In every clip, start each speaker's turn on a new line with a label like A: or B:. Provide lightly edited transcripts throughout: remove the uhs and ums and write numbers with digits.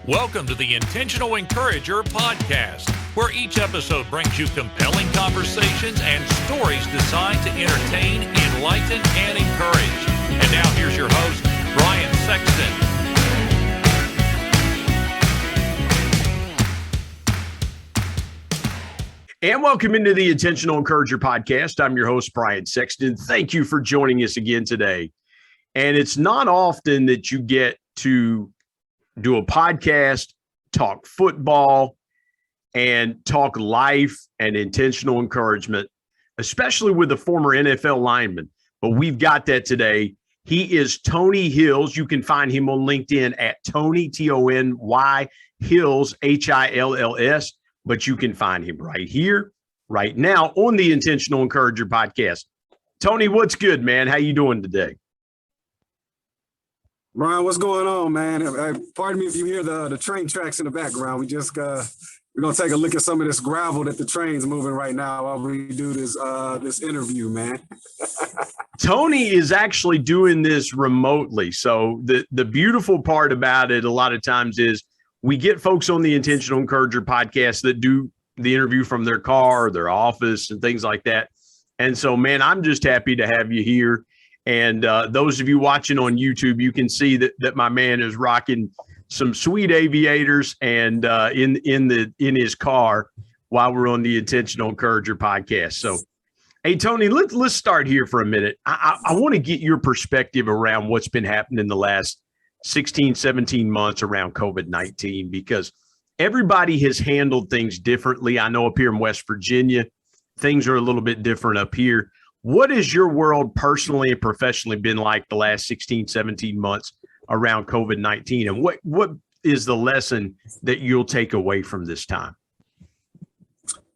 A: Welcome to the Intentional Encourager podcast, where each episode brings you compelling conversations and stories designed to entertain, enlighten, and encourage. And now here's your host, Brian Sexton.
B: And welcome into the Intentional Encourager podcast. I'm your host, Brian Sexton. Thank you for joining us again today. And it's not often that you get to do a podcast, talk football, and talk life and intentional encouragement, especially with a former NFL lineman. But we've got that today. He is Tony Hills. You can find him on LinkedIn at Tony, Tony Hills, Hills. But you can find him right here, right now on the Intentional Encourager podcast. Tony, what's good, man? How you doing today?
C: Brian, what's going on, man? Pardon me if you hear the train tracks in the background. We're gonna take a look at some of this gravel that the train's moving right now while we do this interview, man.
B: Tony is actually doing this remotely. So the beautiful part about it a lot of times is we get folks on the Intentional Encourager podcast that do the interview from their car or their office and things like that. And so, man, I'm just happy to have you here. And those of you watching on YouTube, you can see that my man is rocking some sweet aviators and in his car while we're on the Intentional Encourager podcast. So, hey, Tony, let's start here for a minute. I want to get your perspective around what's been happening in the last 16, 17 months around COVID-19, because everybody has handled things differently. I know up here in West Virginia, things are a little bit different up here. What has your world personally and professionally been like the last 16, 17 months around COVID-19? And what is the lesson that you'll take away from this time?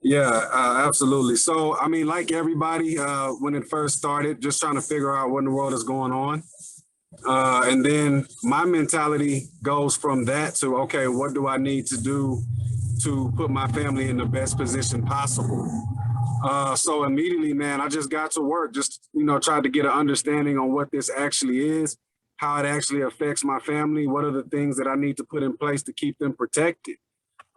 C: Yeah, absolutely. So, I mean, like everybody, when it first started, just trying to figure out what in the world is going on. And then my mentality goes from that to, okay, what do I need to do to put my family in the best position possible? So immediately, man, I just got to work, just, tried to get an understanding on what this actually is, how it actually affects my family, what are the things that I need to put in place to keep them protected.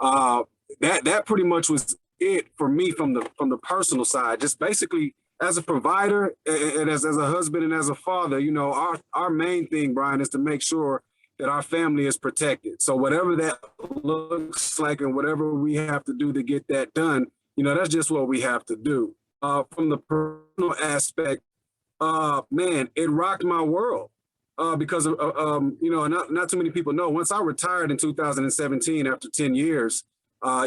C: That pretty much was it for me from the personal side. Just basically as a provider and as a husband and as a father, our main thing, Brian, is to make sure that our family is protected. So whatever that looks like and whatever we have to do to get that done, that's just what we have to do. From the personal aspect, man, it rocked my world because not too many people know. Once I retired in 2017 after 10 years, I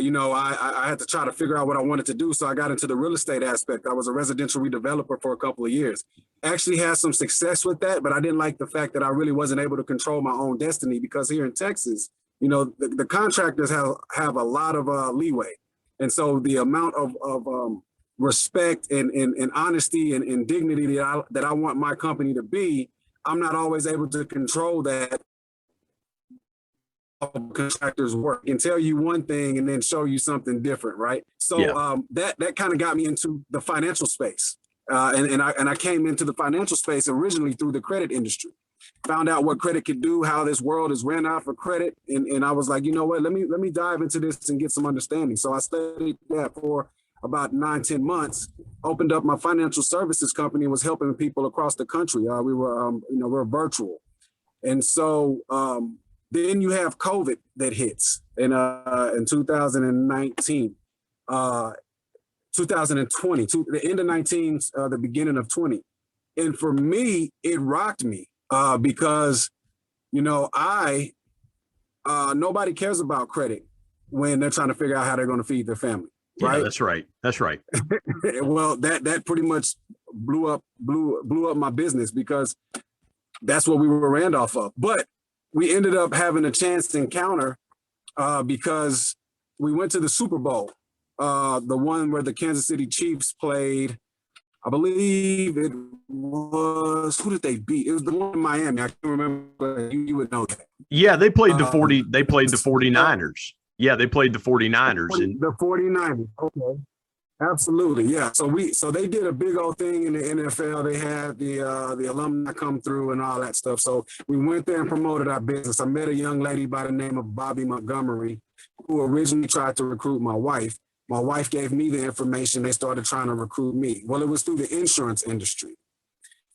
C: had to try to figure out what I wanted to do. So I got into the real estate aspect. I was a residential redeveloper for a couple of years. Actually had some success with that, but I didn't like the fact that I really wasn't able to control my own destiny, because here in Texas, the contractors have a lot of leeway. And so the amount of respect and honesty and dignity that I want my company to be, I'm not always able to control that. Contractors work and tell you one thing and then show you something different, right? So yeah. That kind of got me into the financial space, and I came into the financial space originally through the credit industry. Found out what credit could do, how this world is ran out for credit, and I was like, you know what? Let me dive into this and get some understanding. So I studied that for about 9-10 months. Opened up my financial services company and was helping people across the country. We were virtual, and so. Then you have COVID that hits in 2019, 2020, the end of 19, the beginning of 20. And for me, it rocked me because, nobody cares about credit when they're trying to figure out how they're going to feed their family. Right?
B: Yeah, that's right. That's right.
C: Well, that pretty much blew up my business, because that's what we were ran off of. But we ended up having a chance to encounter because we went to the Super Bowl, the one where the Kansas City Chiefs played. I believe it was, who did they beat? It was the one in Miami. I can't remember. You would know that.
B: Yeah, they played the 49ers. Yeah, they played the 49ers.
C: The 49ers, okay. Absolutely, yeah. So they did a big old thing in the NFL. They had the alumni come through and all that stuff. So we went there and promoted our business. I met a young lady by the name of Bobby Montgomery, who originally tried to recruit my wife. My wife gave me the information. They started trying to recruit me. Well, it was through the insurance industry.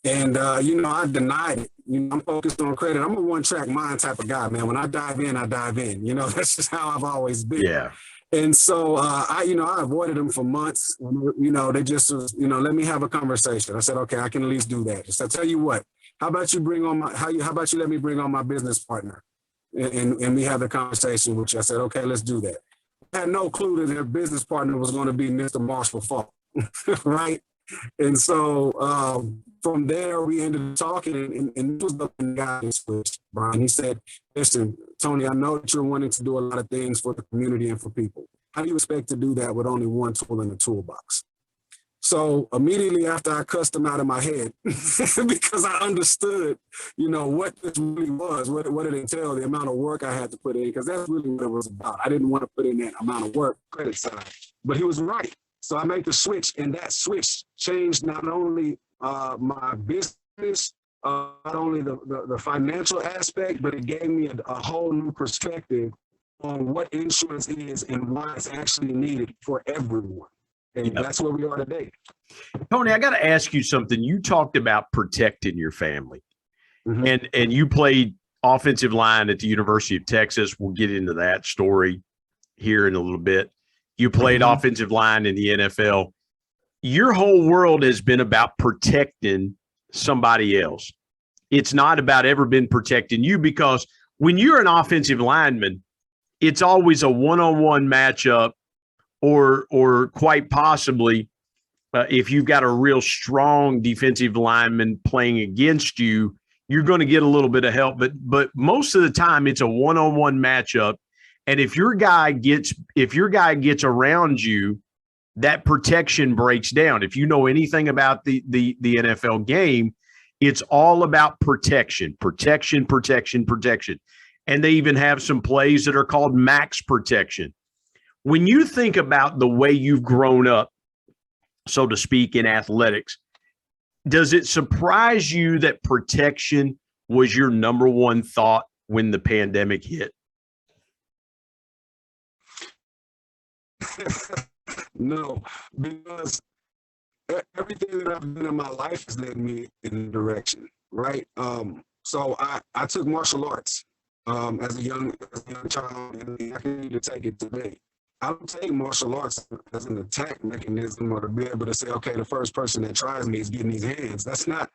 C: And, I denied it. I'm focused on credit. I'm a one-track mind type of guy, man. When I dive in, I dive in. That's just how I've always been.
B: Yeah.
C: And so, I avoided them for months. They just, let me have a conversation. I said, okay, I can at least do that. Just I tell you what, how about you let me bring on my business partner? And we had the conversation, which I said, okay, let's do that. I had no clue that their business partner was going to be Mr. Marshall Falk, right? And so from there, we ended up talking, and it was the guy who switched, Brian. He said, listen, Tony, I know that you're wanting to do a lot of things for the community and for people. How do you expect to do that with only one tool in the toolbox? So immediately after I cussed him out of my head, because I understood, what this really was, what it entailed, the amount of work I had to put in, because that's really what it was about. I didn't want to put in that amount of work, credit side, but he was right. So I made the switch, and that switch changed not only my business, not only the financial aspect, but it gave me a whole new perspective on what insurance is and why it's actually needed for everyone. And that's where we are today.
B: Tony, I got to ask you something. You talked about protecting your family, and you played offensive line at the University of Texas. We'll get into that story here in a little bit. You played offensive line in the NFL. Your whole world has been about protecting somebody else. It's not about ever been protecting you, because when you're an offensive lineman, it's always a one-on-one matchup, or quite possibly if you've got a real strong defensive lineman playing against you, you're going to get a little bit of help. But most of the time, it's a one-on-one matchup. And if your guy gets around you, that protection breaks down. If you know anything about the NFL game, it's all about protection. And they even have some plays that are called max protection. When you think about the way you've grown up, so to speak, in athletics, does it surprise you that protection was your number one thought when the pandemic hit?
C: No, because everything that I've done in my life has led me in the direction, right? So I took martial arts as a young child, and I continue to take it today. I don't take martial arts as an attack mechanism or to be able to say, okay, the first person that tries me is getting these hands. That's not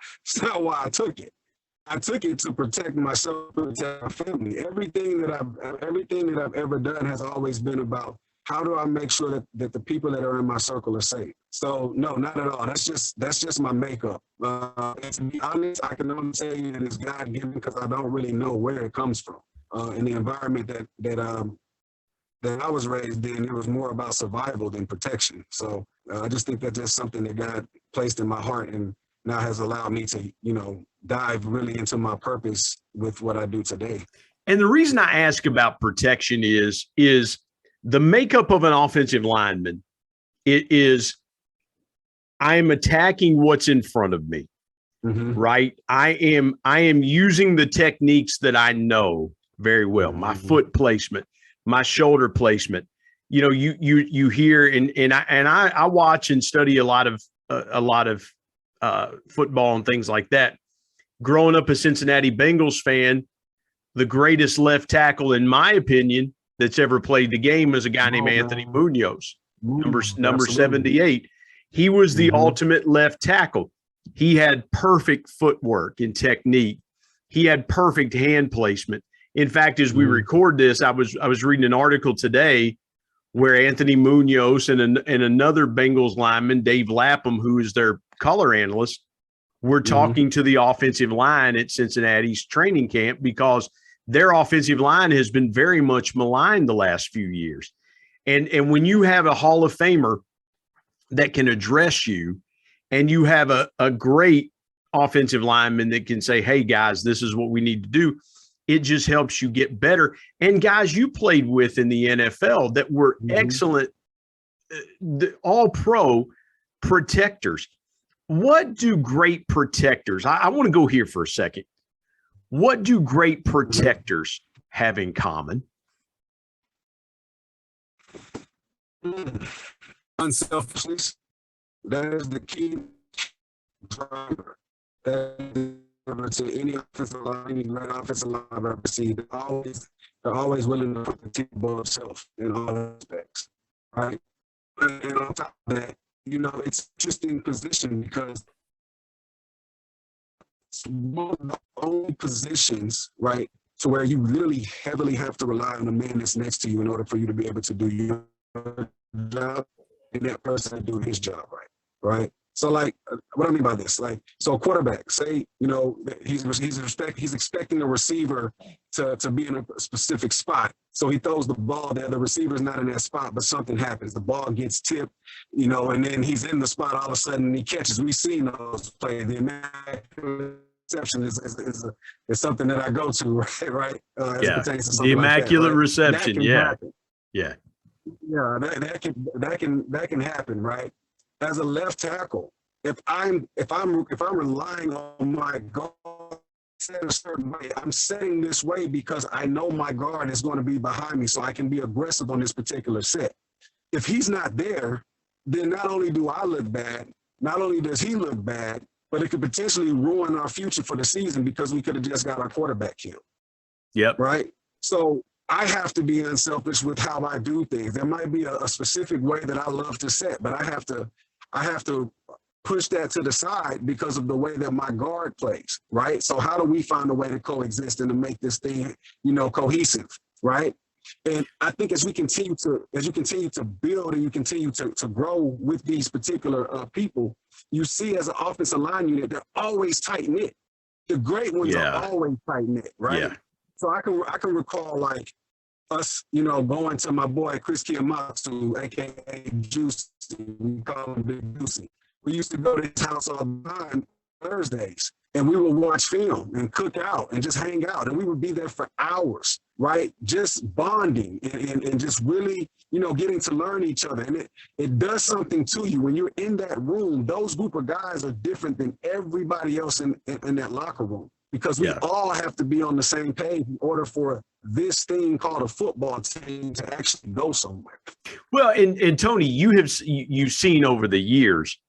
C: why I took it. I took it to protect myself, protect my family. Everything that I've ever done has always been about how do I make sure that the people that are in my circle are safe. So no, not at all. That's just my makeup. And to be honest, I can only tell you that it's God given, because I don't really know where it comes from. In the environment that I was raised in, it was more about survival than protection. So I just think that's just something that God placed in my heart, and now has allowed me to, dive really into my purpose with what I do today.
B: And the reason I ask about protection is the makeup of an offensive lineman. It is, I am attacking what's in front of me, right? I am using the techniques that I know very well. My foot placement, my shoulder placement. You hear, and I watch and study a lot of football and things like that. Growing up a Cincinnati Bengals fan, the greatest left tackle, in my opinion, that's ever played the game is a guy named Anthony Munoz, number 78. He was the ultimate left tackle. He had perfect footwork and technique. He had perfect hand placement. In fact, as we record this, I was reading an article today where Anthony Munoz and another Bengals lineman, Dave Lapham, who is their color analyst, were talking to the offensive line at Cincinnati's training camp, because their offensive line has been very much maligned the last few years. And when you have a Hall of Famer that can address you, and you have a great offensive lineman that can say, hey, guys, this is what we need to do, it just helps you get better. And guys you played with in the NFL that were excellent the all pro protectors. What do great protectors, I want to go here for a second. What do great protectors have in common?
C: Unselfishness. That is the key driver. That to any offensive line, any great offensive line I've ever seen. They're always willing to put the team above self in all aspects, right? And on top of that, you know, it's interesting position because it's one of the only positions, right, to where you really heavily have to rely on the man that's next to you in order for you to be able to do your job and that person to do his job right? So, like, what I mean by this, like, so a quarterback, say, you know, he's expecting a receiver to be in a specific spot. So he throws the ball there. The receiver's not in that spot, but something happens. The ball gets tipped, you know, and then he's in the spot all of a sudden and he catches. We've seen those plays. The immaculate reception is something that I go to, right? As it pertains to
B: the immaculate
C: like that, right?
B: reception.
C: Happen.
B: Yeah.
C: That can happen, right? As a left tackle, if I'm relying on my guard set a certain way, I'm setting this way because I know my guard is going to be behind me, so I can be aggressive on this particular set. If he's not there, then not only do I look bad, not only does he look bad, but it could potentially ruin our future for the season because we could have just got our quarterback killed.
B: Yep.
C: Right. So I have to be unselfish with how I do things. There might be a specific way that I love to set, but I have to push that to the side because of the way that my guard plays, right? So how do we find a way to coexist and to make this thing, you know, cohesive, right? And I think as you continue to build and you continue to grow with these particular people, you see as an offensive line unit, they're always tight knit. The great ones are always tight knit, right? Yeah. So I can recall like us, you know, going to my boy Chris Kiyamatsu, aka Juicy. We call him Big Juicy. We used to go to his house all the time Thursdays, and we would watch film and cook out and just hang out, and we would be there for hours, right? Just bonding and just really, you know, getting to learn each other. And it does something to you when you're in that room. Those group of guys are different than everybody else in that locker room. Because we all have to be on the same page in order for this thing called a football team to actually go somewhere.
B: Well, and Tony, you've seen over the years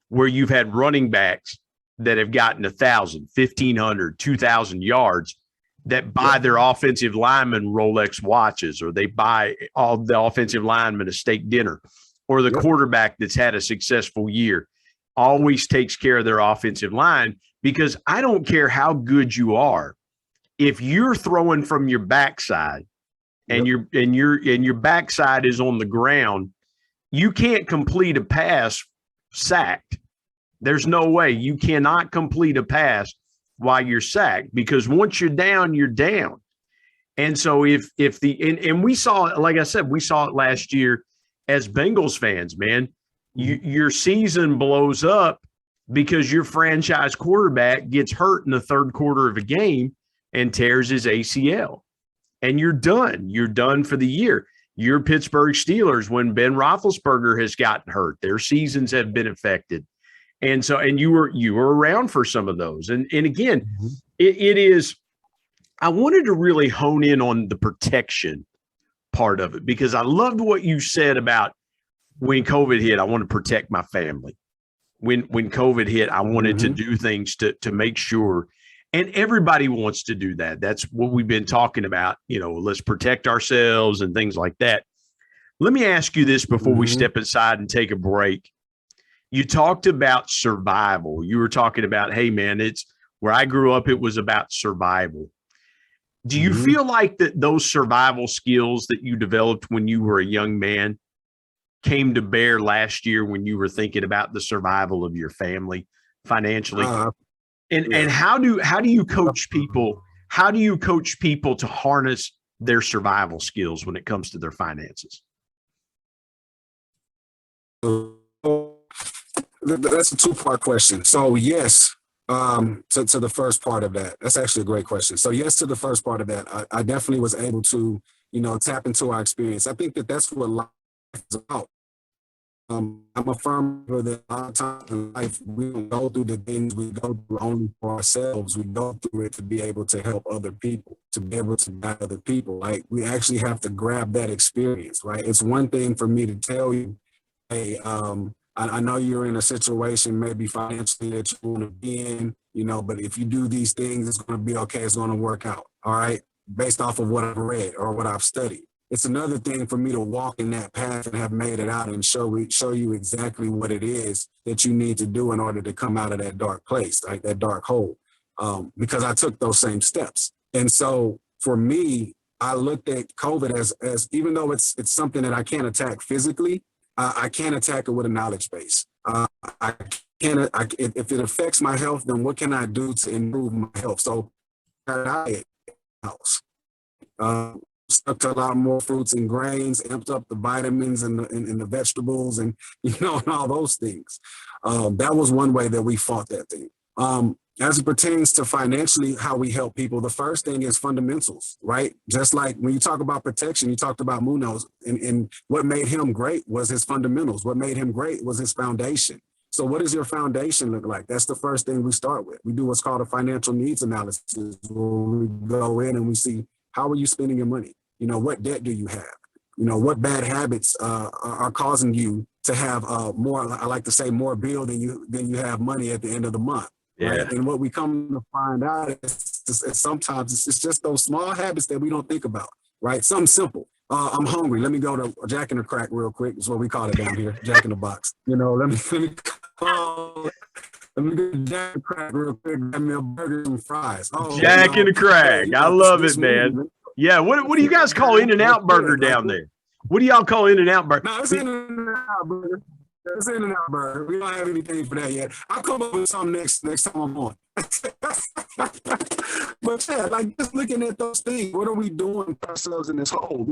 B: where you've had running backs that have gotten 1,000, 1,500, 2,000 yards that buy their offensive linemen Rolex watches, or they buy all the offensive linemen a steak dinner, or the quarterback that's had a successful year always takes care of their offensive line. Because I don't care how good you are, if you're throwing from your backside and your backside is on the ground, you can't complete a pass sacked. There's no way. You cannot complete a pass while you're sacked, because once you're down, you're down. And so if we saw it, like I said, we saw it last year as Bengals fans, man. Your season blows up because your franchise quarterback gets hurt in the third quarter of a game and tears his ACL. And you're done. You're done for the year. Your Pittsburgh Steelers, when Ben Roethlisberger has gotten hurt, their seasons have been affected. And so, and you were around for some of those. And again, it is, I wanted to really hone in on the protection part of it, because I loved what you said about when COVID hit, I want to protect my family. When COVID hit, I wanted to do things to make sure, and everybody wants to do that. That's what we've been talking about. You know, let's protect ourselves and things like that. Let me ask you this before we step aside and take a break. You talked about survival. You were talking about, hey man, it's where I grew up, it was about survival. Do you feel like that those survival skills that you developed when you were a young man came to bear last year when you were thinking about the survival of your family financially? And how do you coach people? How do you coach people to harness their survival skills when it comes to their finances?
C: That's a two-part question. So yes, to the first part of that, that's actually a great question. So yes, to the first part of that, I definitely was able to, you know, tap into our experience. I think that's what life is about. I'm a firm believer that a lot of times in life, we don't go through the things we go through only for ourselves. We go through it to be able to help other people, to be able to guide other people. Like, we actually have to grab that experience, right? It's one thing for me to tell you, hey, I know you're in a situation maybe financially that you want to be in, but if you do these things, it's going to be okay. It's going to work out, all right, based off of what I've read or what I've studied. It's another thing for me to walk in that path and have made it out and show you exactly what it is that you need to do in order to come out of that dark place, like that dark hole, because I took those same steps. And so for me, I looked at COVID as even though it's something that I can't attack physically, I can attack it with a knowledge base. If it affects my health, then what can I do to improve my health? So diet helps. Stuck to a lot more fruits and grains, amped up the vitamins and the vegetables and and all those things. That was one way that we fought that thing. As it pertains to financially, how we help people, the first thing is fundamentals, right? Just like when you talk about protection, you talked about Munoz, and what made him great was his fundamentals. What made him great was his foundation. So what does your foundation look like? That's the first thing we start with. We do what's called a financial needs analysis, where we go in and we see, how are you spending your money? What debt do you have? What bad habits are causing you to have more, I like to say, more bill than you have money at the end of the month.
B: Yeah.
C: Right? And what we come to find out is sometimes it's just those small habits that we don't think about, right? Something simple. I'm hungry. Let me go to Jack in the Crack real quick. Is what we call it down here, Jack in the Box. Let me go to Jack in the Crack real quick. Grab me a burger and fries.
B: Jack in the Crack. I love it, man. Yeah. What do you guys call In-N-Out Burger down there? What do y'all call In-N-Out Burger?
C: No, it's In-N-Out Burger. It's In-N-Out Burger. We don't have anything for that yet. I'll come up with something next time I'm on. But yeah, like, just looking at those things, what are we doing for ourselves in this hole?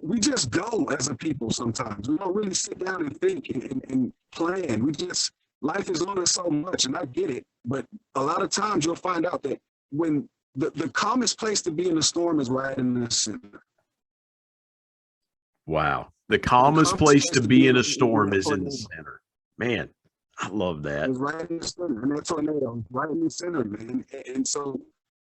C: We just go as a people sometimes. We don't really sit down and think and plan. Life is on us so much, and I get it. But a lot of times you'll find out that when the calmest place to be in a storm is right in the center.
B: Wow. The calmest place to be in a storm is in the center. Man, I love that.
C: It's right in the center. And that tornado is right in the center, man. And so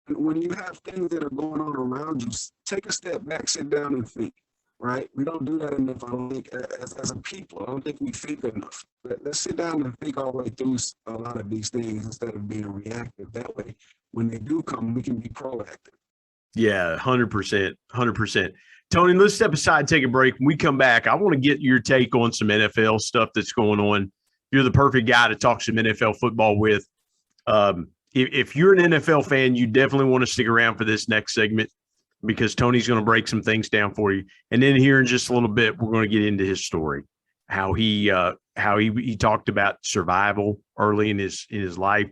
C: when you have things that are going on around you, take a step back, sit down and think, right? We don't do that enough, I don't think, as a people. I don't think we think enough. But let's sit down and think our way through a lot of these things instead of being reactive. That way, when they do come, we can be proactive.
B: Yeah, 100%. 100%. Tony, let's step aside, take a break. When we come back, I want to get your take on some NFL stuff that's going on. You're the perfect guy to talk some NFL football with. If you're an NFL fan, you definitely want to stick around for this next segment, because Tony's going to break some things down for you. And then here in just a little bit, we're going to get into his story, how he talked about survival early in his life,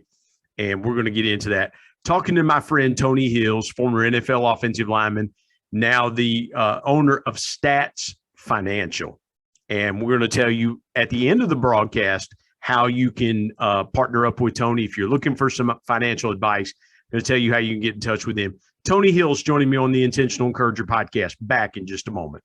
B: and we're going to get into that. Talking to my friend Tony Hills, former NFL offensive lineman, now the owner of S.T.A.T.T Financial. And we're going to tell you at the end of the broadcast how you can partner up with Tony if you're looking for some financial advice. I'm going to tell you how you can get in touch with him. Tony Hills joining me on the Intentional Encourager podcast. Back in just a moment.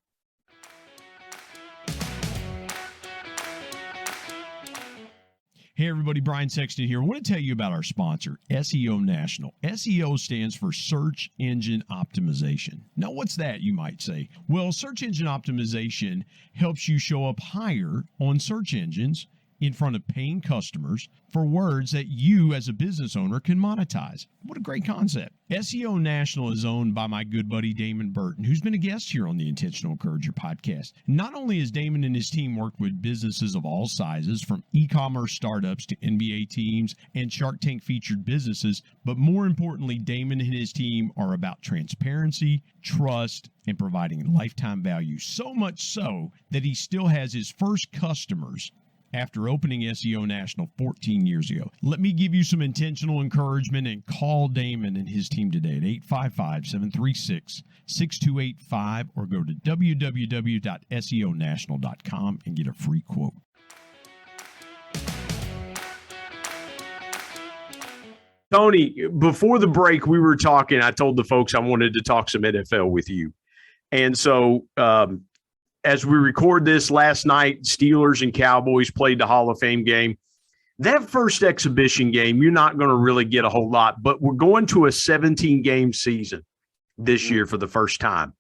D: Hey everybody, Brian Sexton here. I want to tell you about our sponsor, SEO National. SEO stands for Search Engine Optimization. Now, what's that, you might say? Well, search engine optimization helps you show up higher on search engines in front of paying customers for words that you as a business owner can monetize. What a great concept. SEO National is owned by my good buddy Damon Burton, who's been a guest here on the Intentional Encourager podcast. Not only has Damon and his team worked with businesses of all sizes, from e-commerce startups to NBA teams and Shark Tank featured businesses, but more importantly, Damon and his team are about transparency, trust, and providing lifetime value. So much so that he still has his first customers after opening SEO National 14 years ago. Let me give you some intentional encouragement and call Damon and his team today at 855-736-6285 or go to www.seonational.com and get a free quote.
B: Tony, before the break, we were talking. I told the folks I wanted to talk some NFL with you. And so as we record this last night, Steelers and Cowboys played the Hall of Fame game. That first exhibition game, you're not going to really get a whole lot, but we're going to a 17-game season this year for the first time.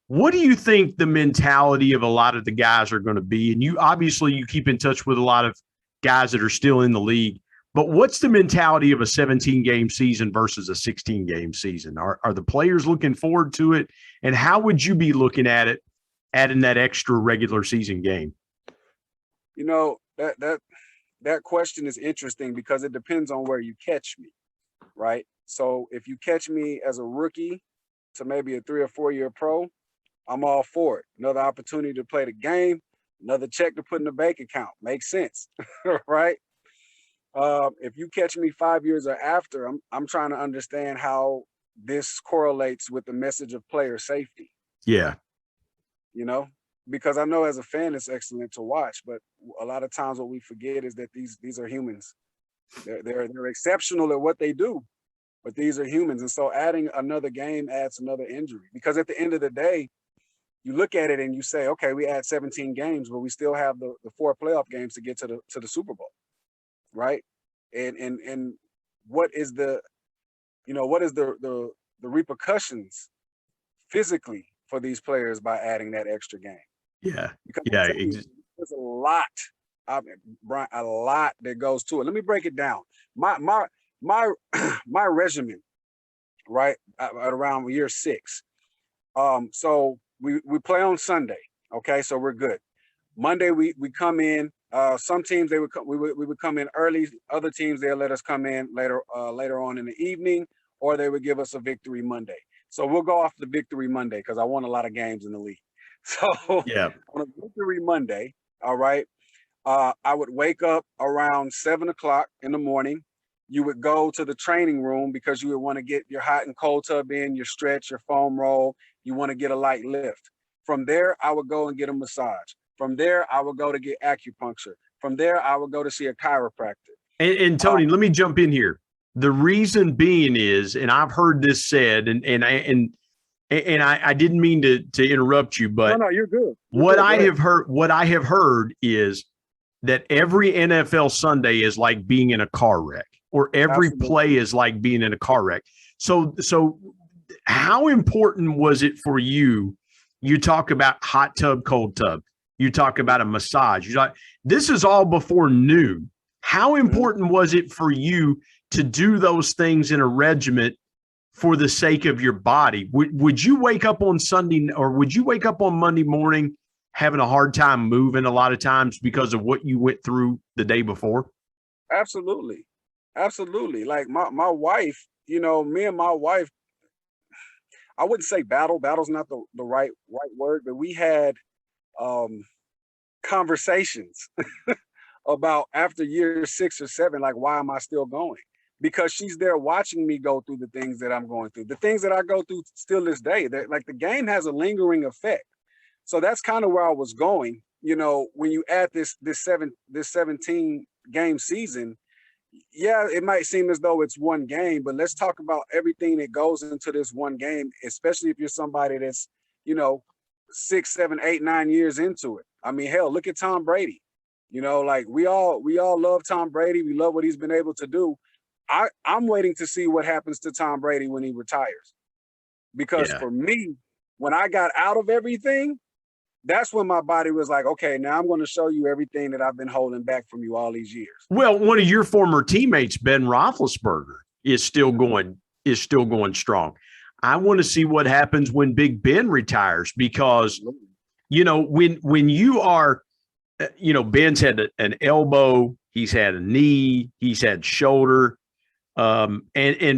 B: What do you think the mentality of a lot of the guys are going to be? And you obviously you keep in touch with a lot of guys that are still in the league, but what's the mentality of a 17-game season versus a 16-game season? Are the players looking forward to it? And how would you be looking at it, adding that extra regular season game?
C: You know, that question is interesting because it depends on where you catch me, right? So if you catch me as a rookie to maybe a 3 or 4 year pro, I'm all for it. Another opportunity to play the game, another check to put in the bank account. Makes sense, right? If you catch me 5 years or after, I'm trying to understand how this correlates with the message of player safety.
B: Yeah.
C: You know, because I know as a fan, it's excellent to watch, but a lot of times what we forget is that these are humans. They're exceptional at what they do, but these are humans. And so adding another game adds another injury, because at the end of the day, you look at it and you say, okay, we add 17 games, but we still have the 4 playoff games to get to the Super Bowl, right? And what is the repercussions physically for these players by adding that extra game?
B: Yeah.
C: Because
B: Yeah.
C: there's a lot, Brian, a lot that goes to it. Let me break it down. My regimen, right, at around year 6. So we play on Sunday. Okay, so we're good. Monday we come in. Some teams we would come in early. Other teams they'll let us come in later on in the evening, or they would give us a victory Monday. So we'll go off the victory Monday because I won a lot of games in the league. So
B: Yeah.
C: on a victory Monday, all right, I would wake up around 7 o'clock in the morning. You would go to the training room because you would want to get your hot and cold tub in, your stretch, your foam roll. You want to get a light lift. From there, I would go and get a massage. From there, I would go to get acupuncture. From there, I would go to see a chiropractor.
B: And Tony, let me jump in here. The reason being is, and I've heard this said, and I didn't mean to interrupt you, but
C: no, you're good.
B: What I have heard is that every NFL Sunday is like being in a car wreck, or every
C: Absolutely.
B: play is like being in a car wreck. So how important was it for you? You talk about hot tub, cold tub. You talk about a massage. This is all before noon. How important was it for you to do those things in a regiment for the sake of your body? Would you wake up on Sunday, or would you wake up on Monday morning having a hard time moving a lot of times because of what you went through the day before?
C: Absolutely. Like my wife, me and my wife, I wouldn't say battle. Battle's not the right word, but we had conversations about after year 6 or 7, like, why am I still going? Because she's there watching me go through the things that I'm going through, the things that I go through still this day. That, like, the game has a lingering effect. So that's kind of where I was going. When you add this 17 game season, yeah, it might seem as though it's one game, but let's talk about everything that goes into this one game, especially if you're somebody that's, 6, 7, 8, 9 years into it. I mean, hell, look at Tom Brady. Like we all love Tom Brady. We love what he's been able to do. I'm waiting to see what happens to Tom Brady when he retires. Because for me, when I got out of everything, that's when my body was like, okay, now I'm going to show you everything that I've been holding back from you all these years. Well,
B: one of your former teammates, Ben Roethlisberger, is still going strong. I want to see what happens when Big Ben retires, because, when you are, Ben's had an elbow, he's had a knee, he's had shoulder. And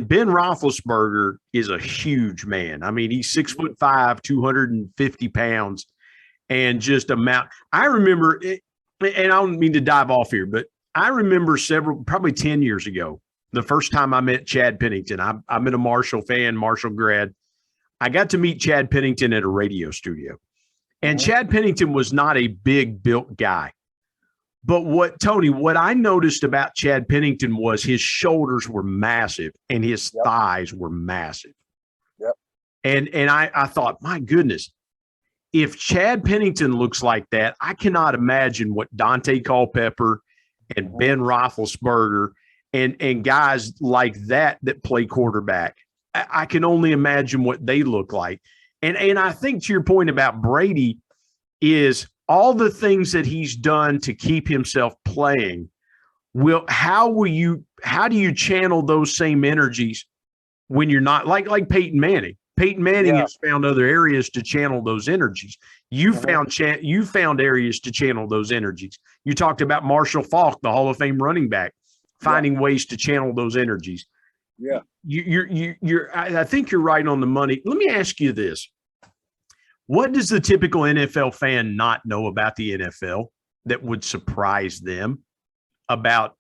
B: Ben Roethlisberger is a huge man. I mean, he's 6'5", 250 pounds. And just I remember, and I don't mean to dive off here, but I remember probably 10 years ago, the first time I met Chad Pennington. I'm a Marshall fan, Marshall grad. I got to meet Chad Pennington at a radio studio. And Chad Pennington was not a big built guy. But what I noticed about Chad Pennington was his shoulders were massive and his thighs were massive.
C: Yep.
B: And I thought, my goodness, if Chad Pennington looks like that, I cannot imagine what Dante Culpepper and Ben Roethlisberger and guys like that play quarterback. I can only imagine what they look like. And I think to your point about Brady is all the things that he's done to keep himself playing. How do you channel those same energies when you're not like Peyton Manning? Peyton Manning has found other areas to channel those energies. You found areas to channel those energies. You talked about Marshall Faulk, the Hall of Fame running back, finding ways to channel those energies.
C: Yeah.
B: I think you're right on the money. Let me ask you this. What does the typical NFL fan not know about the NFL that would surprise them about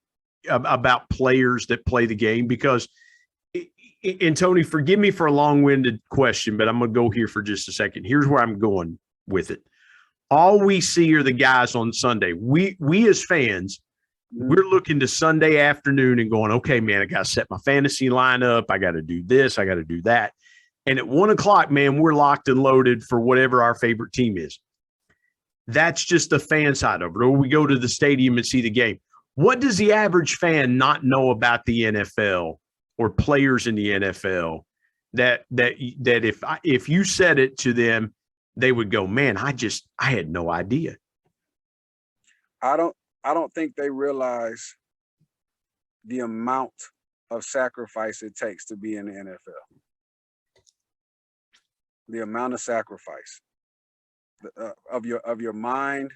B: players that play the game? Because, and Tony, forgive me for a long-winded question, but I'm going to go here for just a second. Here's where I'm going with it. All we see are the guys on Sunday. We as fans, we're looking to Sunday afternoon and going, okay, man, I got to set my fantasy lineup. I got to do this. I got to do that. And at 1 o'clock, man, we're locked and loaded for whatever our favorite team is. That's just the fan side of it. Or we go to the stadium and see the game. What does the average fan not know about the NFL or players in the NFL that if you said it to them, they would go, man, I had no idea.
C: I don't think they realize the amount of sacrifice it takes to be in the NFL. The amount of sacrifice of your mind,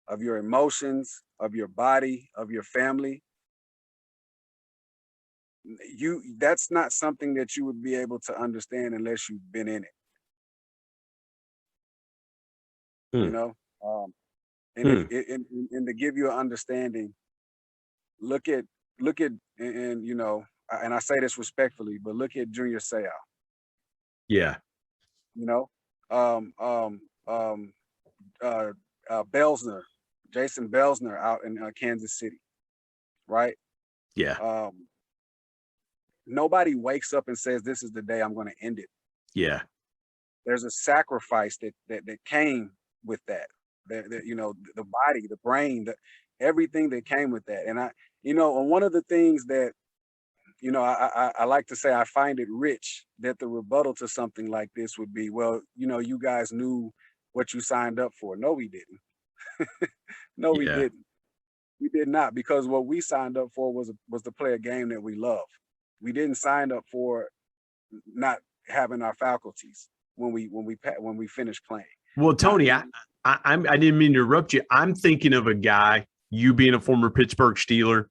C: of your emotions, of your body, of your family. That's not something that you would be able to understand unless you've been in it. You know, and to give you an understanding, look at and you know, and I say this respectfully, but look at Junior Seau.
B: Yeah.
C: You know, Belzner, Jason Belzner out in Kansas City, right?
B: Yeah.
C: Nobody wakes up and says, this is the day I'm going to end it.
B: Yeah.
C: There's a sacrifice that came with that. You know, the body, the brain, everything that came with that. And one of the things that, you know, I like to say, I find it rich that the rebuttal to something like this would be, well, you know, you guys knew what you signed up for. No, we didn't. No, we didn't. We did not, because what we signed up for was to play a game that we love. We didn't sign up for not having our faculties when we finished playing.
B: Well, Tony, I didn't mean to interrupt you. I'm thinking of a guy, you being a former Pittsburgh Steeler,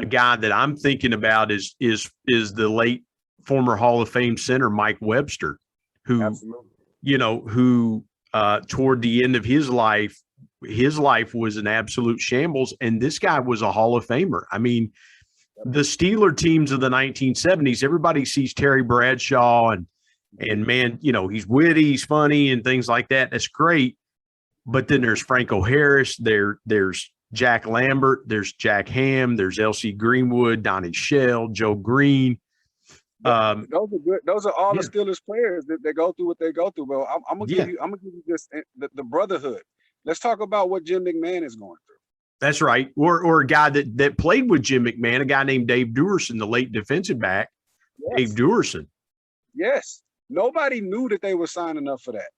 B: a guy that I'm thinking about is the late former Hall of Fame center Mike Webster, who
C: Absolutely.
B: You know, who toward the end of his life was an absolute shambles, and this guy was a Hall of Famer. I mean, the Steeler teams of the 1970s, everybody sees Terry Bradshaw and man, you know, he's witty, he's funny, and things like that. That's great. But then there's Franco Harris, there's Jack Lambert, there's Jack Ham, there's L.C. Greenwood, Donnie Shell, Joe Green.
C: Those are good. Those are all the Steelers players that go through what they go through. But I'm gonna give you this the brotherhood. Let's talk about what Jim McMahon is going through.
B: That's right. Or a guy that played with Jim McMahon, a guy named Dave Duerson, the late defensive back. Yes. Dave Duerson.
C: Yes. Nobody knew that they were signing up for that.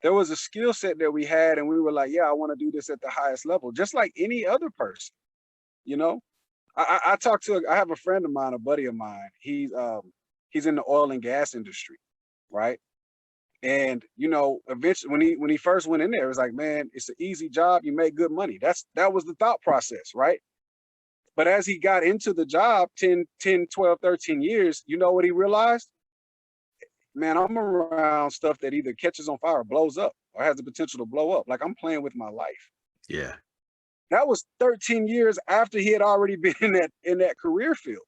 C: There was a skill set that we had, and we were like, yeah, I want to do this at the highest level, just like any other person. You know, I have a friend of mine, a buddy of mine. He's in the oil and gas industry, right? And you know, eventually, when he first went in there, it was like, man, it's an easy job. You make good money. That was the thought process, right? But as he got into the job 10, 12, 13 years, you know what he realized? Man, I'm around stuff that either catches on fire or blows up or has the potential to blow up. Like, I'm playing with my life.
B: Yeah.
C: That was 13 years after he had already been in that career field.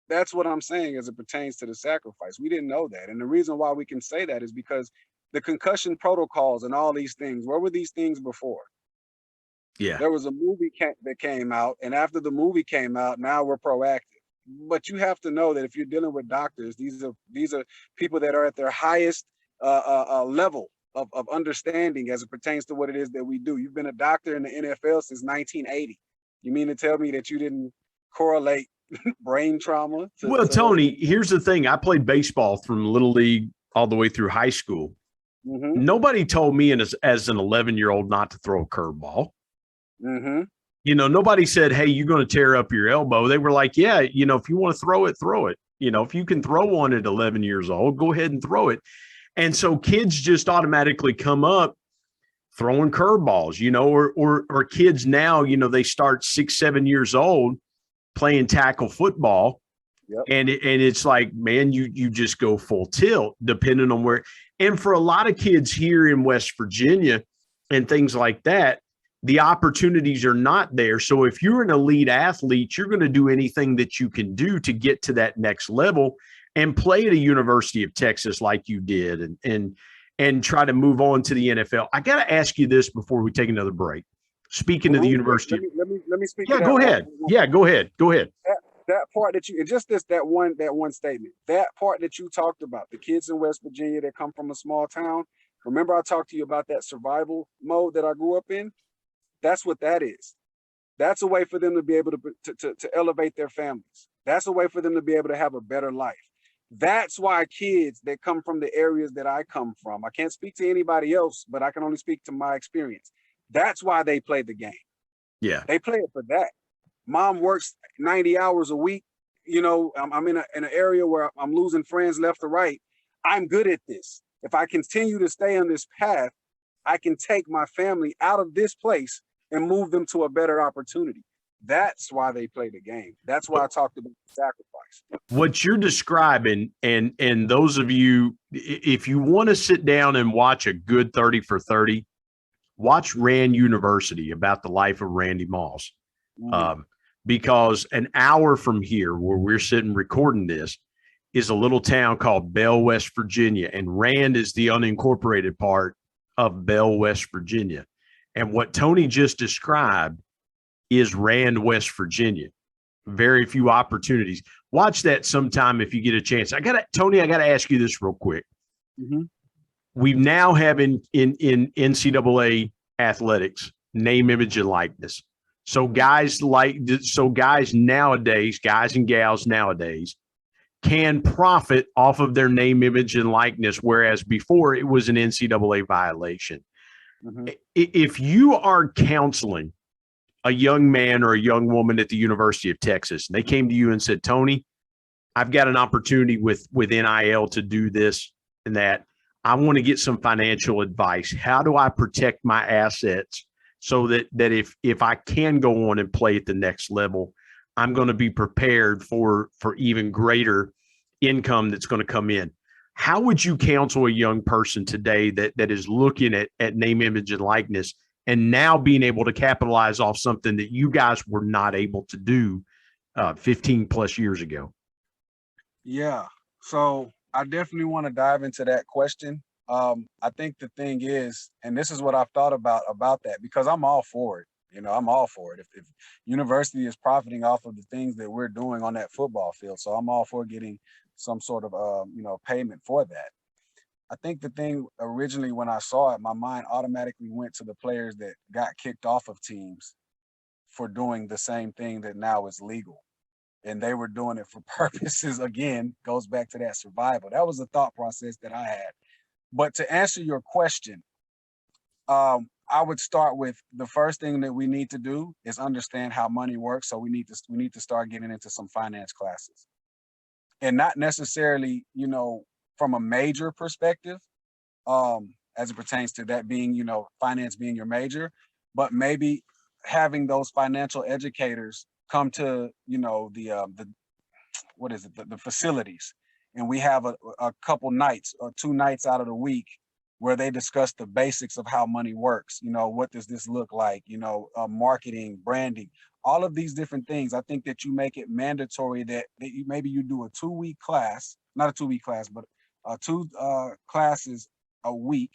C: That's what I'm saying as it pertains to the sacrifice. We didn't know that. And the reason why we can say that is because the concussion protocols and all these things, where were these things before?
B: Yeah.
C: There was a movie that came out, and after the movie came out, now we're proactive. But you have to know that if you're dealing with doctors, these are people that are at their highest level of understanding as it pertains to what it is that we do. You've been a doctor in the NFL since 1980. You mean to tell me that you didn't correlate brain trauma
B: Well, Tony, here's the thing. I played baseball from Little League all the way through high school.
C: Mm-hmm.
B: Nobody told me as an 11-year-old not to throw a curveball.
C: Mm-hmm.
B: You know, nobody said, hey, you're going to tear up your elbow. They were like, yeah, you know, if you want to throw it, throw it. You know, if you can throw one at 11 years old, go ahead and throw it. And so kids just automatically come up throwing curveballs, you know, or kids now, you know, they start 6, 7 years old playing tackle football.
C: Yep.
B: And it's like, man, you just go full tilt depending on where. And for a lot of kids here in West Virginia and things like that, the opportunities are not there. So if you're an elite athlete, you're going to do anything that you can do to get to that next level and play at a University of Texas like you did and try to move on to the NFL. I got to ask you this before we take another break. Speaking of the University.
C: Let me speak.
B: Yeah, go ahead. Yeah, go ahead. Go ahead.
C: That part that you, just that one statement, that part that you talked about, the kids in West Virginia that come from a small town. Remember I talked to you about that survival mode that I grew up in? That's what that is. That's a way for them to be able to elevate their families. That's a way for them to be able to have a better life. That's why kids that come from the areas that I come from, I can't speak to anybody else, but I can only speak to my experience. That's why they play the game.
B: Yeah.
C: They play it for that. Mom works 90 hours a week. You know, I'm in an area where I'm losing friends left to right. I'm good at this. If I continue to stay on this path, I can take my family out of this place and move them to a better opportunity. That's why they play the game. That's why I talked about sacrifice.
B: What you're describing, and those of you, if you want to sit down and watch a good 30 for 30, watch Rand University about the life of Randy Moss. Because an hour from here, where we're sitting recording this, is a little town called Bell, West Virginia. And Rand is the unincorporated part of Bell, West Virginia. And what Tony just described is Rand, West Virginia. Very few opportunities. Watch that sometime if you get a chance. Tony, I got to ask you this real quick.
C: Mm-hmm.
B: We now have in NCAA athletics, name, image, and likeness. So guys nowadays, guys and gals nowadays, can profit off of their name, image, and likeness, whereas before it was an NCAA violation. Mm-hmm. If you are counseling a young man or a young woman at the University of Texas, and they came to you and said, Tony, I've got an opportunity with NIL to do this and that. I want to get some financial advice. How do I protect my assets so that if I can go on and play at the next level, I'm going to be prepared for even greater income that's going to come in? How would you counsel a young person today that is looking at name, image, and likeness and now being able to capitalize off something that you guys were not able to do 15 plus years ago?
C: Yeah. So I definitely want to dive into that question. I think the thing is, and this is what I've thought about that, because I'm all for it. You know, I'm all for it. If university is profiting off of the things that we're doing on that football field, so I'm all for getting some sort of, payment for that. I think the thing originally when I saw it, my mind automatically went to the players that got kicked off of teams for doing the same thing that now is legal. And they were doing it for purposes, again, goes back to that survival. That was the thought process that I had. But to answer your question, I would start with the first thing that we need to do is understand how money works. So we need to start getting into some finance classes, and not necessarily, from a major perspective, as it pertains to that being, finance being your major, but maybe having those financial educators come to, the facilities. And we have a couple nights or 2 nights out of the week where they discuss the basics of how money works. What does this look like? Marketing, branding, all of these different things. I think that you make it mandatory that maybe you do a 2-week class, not a 2-week class, but 2 classes a week.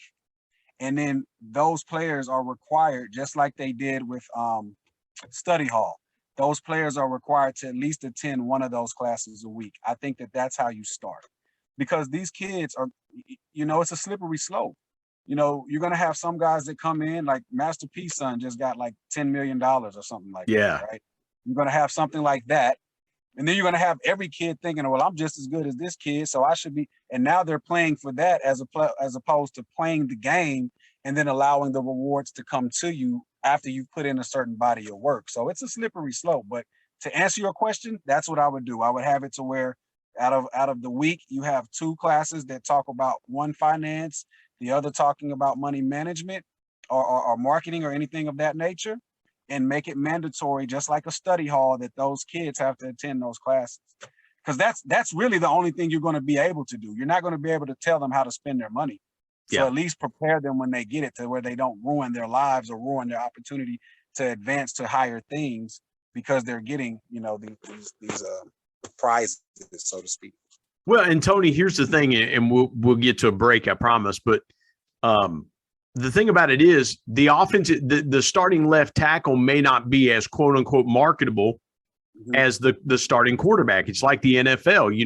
C: And then those players are required, just like they did with study hall. Those players are required to at least attend one of those classes a week. I think that that's how you start, because these kids are, it's a slippery slope. you're going to have some guys that come in, like Master P's son just got like $10 million or something like that, right? You're going to have something like that. And then you're going to have every kid thinking, well, I'm just as good as this kid, so I should be. And now they're playing for that as opposed to playing the game and then allowing the rewards to come to you after you've put in a certain body of work. So it's a slippery slope. But to answer your question, that's what I would do. I would have it to where out of the week, you have 2 classes that talk about one finance, the other talking about money management or marketing or anything of that nature, and make it mandatory, just like a study hall, that those kids have to attend those classes. Because that's really the only thing you're going to be able to do. You're not going to be able to tell them how to spend their money. So at least prepare them when they get it to where they don't ruin their lives or ruin their opportunity to advance to higher things because they're getting, these prizes, so to speak.
B: Well, and Tony, here's the thing, and we'll get to a break, I promise. But the thing about it is the the starting left tackle may not be as quote unquote marketable as the starting quarterback. It's like the NFL.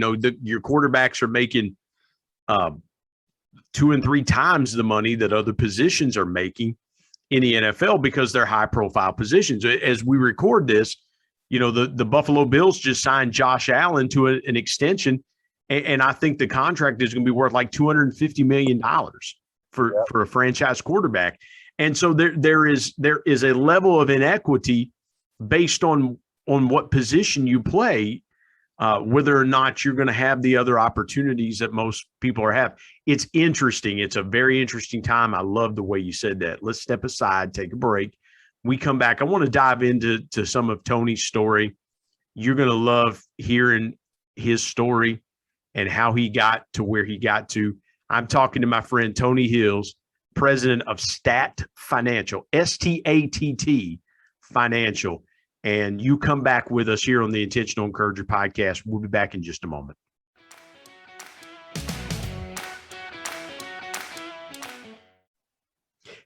B: Your quarterbacks are making 2 and 3 times the money that other positions are making in the NFL because they're high profile positions. As we record this, the Buffalo Bills just signed Josh Allen to an extension. And I think the contract is going to be worth like $250 million for a franchise quarterback. And so there is a level of inequity based on what position you play, whether or not you're going to have the other opportunities that most people have. It's interesting. It's a very interesting time. I love the way you said that. Let's step aside, take a break. We come back. I want to dive into some of Tony's story. You're going to love hearing his story and how he got to where he got to. I'm talking to my friend Tony Hills, president of S.T.A.T.T Financial, S.T.A.T.T Financial. And you come back with us here on the Intentional Encourager podcast. We'll be back in just a moment.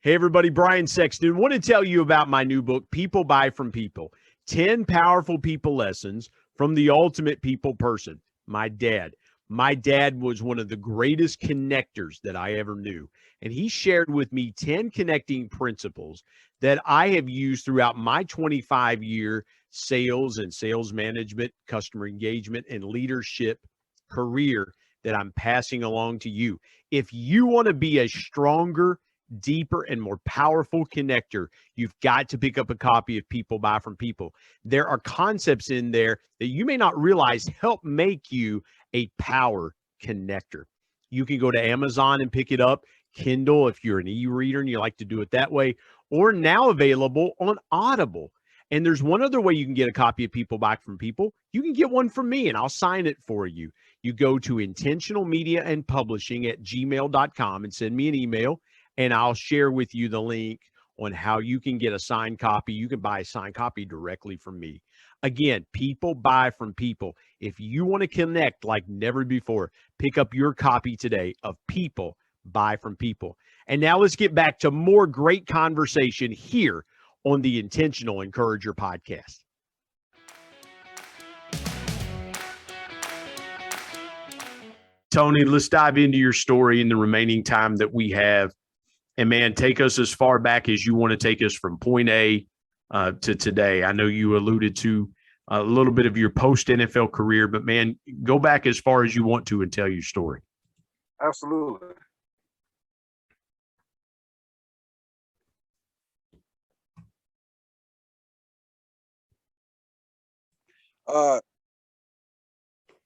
B: Hey, everybody, Brian Sexton. Want to tell you about my new book, People Buy From People, 10 Powerful People Lessons from the Ultimate People Person, my dad. My dad was one of the greatest connectors that I ever knew. And he shared with me 10 connecting principles that I have used throughout my 25-year sales and sales management, customer engagement, and leadership career that I'm passing along to you. If you want to be a stronger, deeper, and more powerful connector, you've got to pick up a copy of People Buy From People. There are concepts in there that you may not realize help make you a power connector. You can go to Amazon and pick it up, Kindle if you're an e-reader and you like to do it that way, or now available on Audible. And there's one other way you can get a copy of People Buy From People. You can get one from me and I'll sign it for you. You go to intentionalmediaandpublishing@gmail.com and send me an email, and I'll share with you the link on how you can get a signed copy. You can buy a signed copy directly from me. Again, People Buy From People. If you want to connect like never before, pick up your copy today of People Buy From People. And now let's get back to more great conversation here on the Intentional Encourager podcast. Tony, let's dive into your story in the remaining time that we have. And man, take us as far back as you want to take us from point A to today. I know you alluded to a little bit of your post-NFL career, but man, go back as far as you want to and tell your story.
C: Absolutely.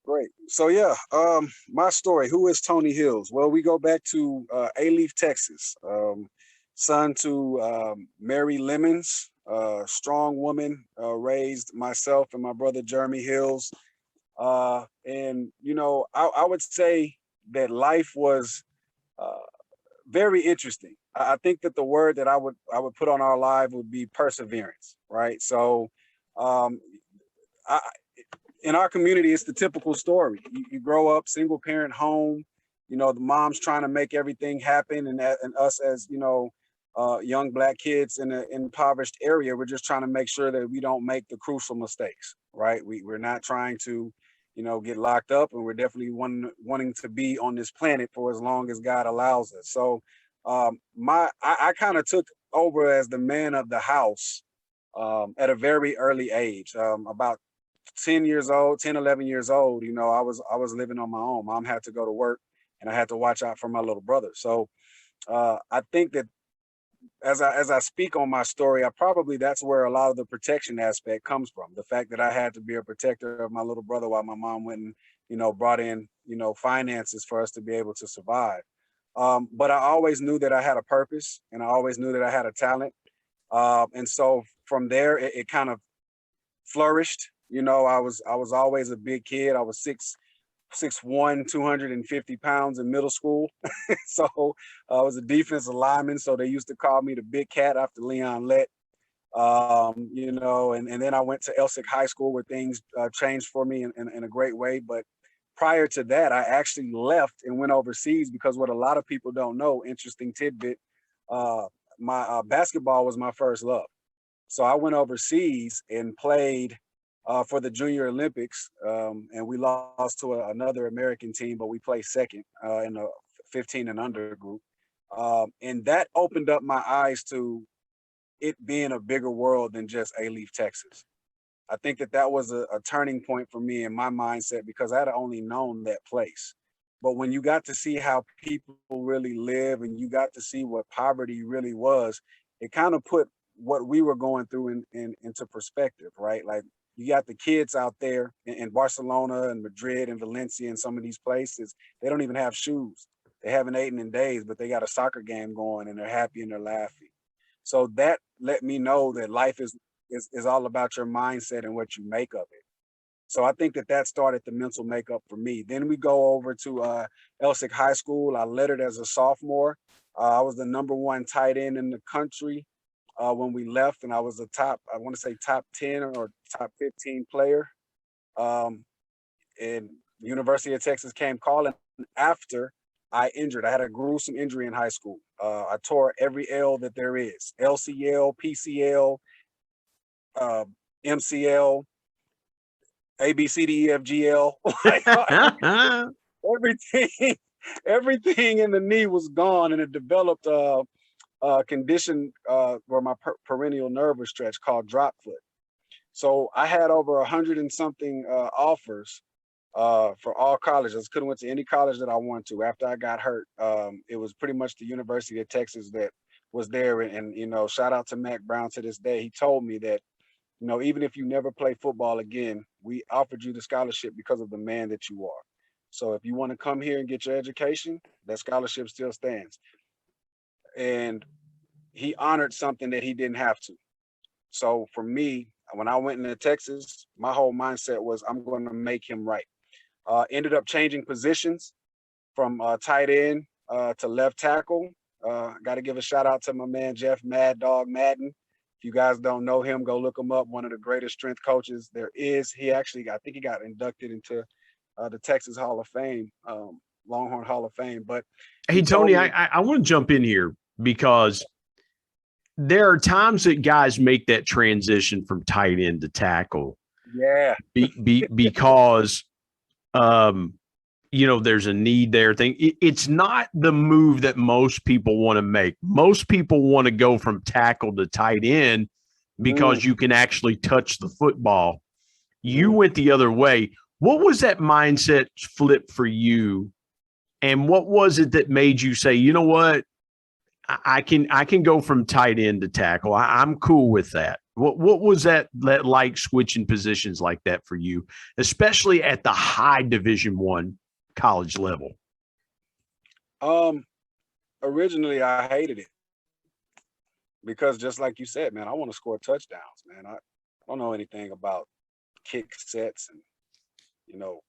C: Great. So my story. Who is Tony Hills? Well, we go back to Alief, Texas. Son to Mary Lemons, strong woman, raised myself and my brother Jeremy Hills. And I would say that life was very interesting. I think that the word that I would put on our life would be perseverance, right? So in our community, it's the typical story. You grow up, single parent home, the mom's trying to make everything happen. And us as, young Black kids in an impoverished area, we're just trying to make sure that we don't make the crucial mistakes, right? We're not trying to, get locked up, and we're definitely wanting to be on this planet for as long as God allows us. So I kind of took over as the man of the house at a very early age, about 10 years old, 10, 11 years old. You know, I was living on my own. Mom had to go to work, and I had to watch out for my little brother. So I think that as I speak on my story, that's where a lot of the protection aspect comes from. The fact that I had to be a protector of my little brother while my mom went and, you know, brought in, you know, finances for us to be able to survive. But I always knew that I had a purpose, and I always knew that I had a talent. And so from there, it kind of flourished. You know, I was always a big kid. I was 6'1", 250 pounds in middle school. So I was a defensive lineman. So they used to call me the Big Cat after Leon Lett. You know, and then I went to S.T.A.T.T High School, where things changed for me in a great way. But prior to that, I actually left and went overseas, because what a lot of people don't know, interesting tidbit, my basketball was my first love. So I went overseas and played for the Junior Olympics, and we lost to another American team, but we placed second in the 15 and under group. And that opened up my eyes to it being a bigger world than just Alief, Texas. I think that was a turning point for me in my mindset, because I had only known that place. But when you got to see how people really live, and you got to see what poverty really was, it kind of put what we were going through into perspective, right? Like, you got the kids out there in Barcelona and Madrid and Valencia and some of these places, they don't even have shoes. They haven't eaten in days, but they got a soccer game going, and they're happy and they're laughing. So that let me know that life is all about your mindset and what you make of it. So I think that started the mental makeup for me. Then we go over to S.T.A.T.T High School. I lettered as a sophomore. I was the #1 tight end in the country when we left, and I was I want to say top 10 or top 15 player. And the University of Texas came calling after I injured. I had a gruesome injury in high school. I tore every L that there is: LCL, PCL, MCL, ABCDEFGL. Everything in the knee was gone, and it developed condition where my peroneal nerve was stretched, called drop foot. So I had over 100 and something offers for all colleges. Couldn't went to any college that I wanted to. After I got hurt, it was pretty much the University of Texas that was there. And you know, shout out to Mac Brown to this day. He told me that, you know, even if you never play football again, we offered you the scholarship because of the man that you are. So if you want to come here and get your education, that scholarship still stands. And he honored something that he didn't have to. So for me, when I went into Texas, my whole mindset was, I'm going to make him right. Ended up changing positions from tight end to left tackle. Got to give a shout out to my man, Jeff Mad Dog Madden. If you guys don't know him, go look him up. One of the greatest strength coaches there is. I think he got inducted into the Texas Hall of Fame, Longhorn Hall of Fame. But
B: hey, Tony, I want to jump in here, because there are times that guys make that transition from tight end to tackle.
C: Yeah.
B: Because, you know, there's a need there. It's not the move that most people want to make. Most people want to go from tackle to tight end because you can actually touch the football. You went the other way. What was that mindset flip for you? And what was it that made you say, you know what, I can go from tight end to tackle. I'm cool with that. What was that like, switching positions like that for you, especially at the high Division I college level?
C: Originally, I hated it, because just like you said, man, I want to score touchdowns, man. I don't know anything about kick sets and, you know,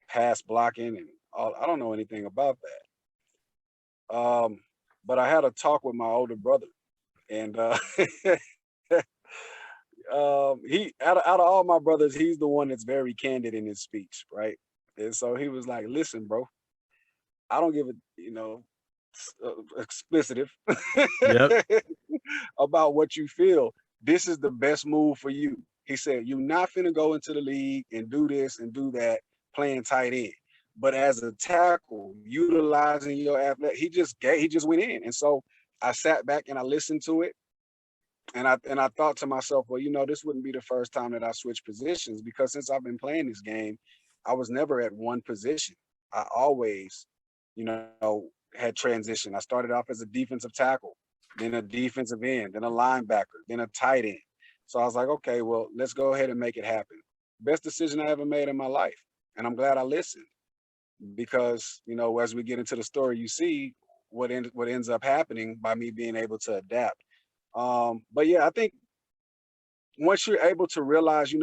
C: pass blocking and all. I don't know anything about that. But I had a talk with my older brother, and he out of all my brothers, he's the one that's very candid in his speech, right? And so he was like, "Listen, bro, I don't give a, you know, explicitive about what you feel. This is the best move for you." He said, "You're not finna go into the league and do this and do that playing tight end. but as a tackle, utilizing your athletic, he just went in. And so I sat back and I listened to it. And I thought to myself, well, this wouldn't be the first time that I switched positions, because since I've been playing this game, I was never at one position. I always, had transition. I started off as a defensive tackle, then a defensive end, then a linebacker, then a tight end. So I was like, okay, well, let's go ahead and make it happen. Best decision I ever made in my life. And I'm glad I listened, because, as we get into the story, you see what ends up happening by me being able to adapt. But yeah, I think once you're able to realize,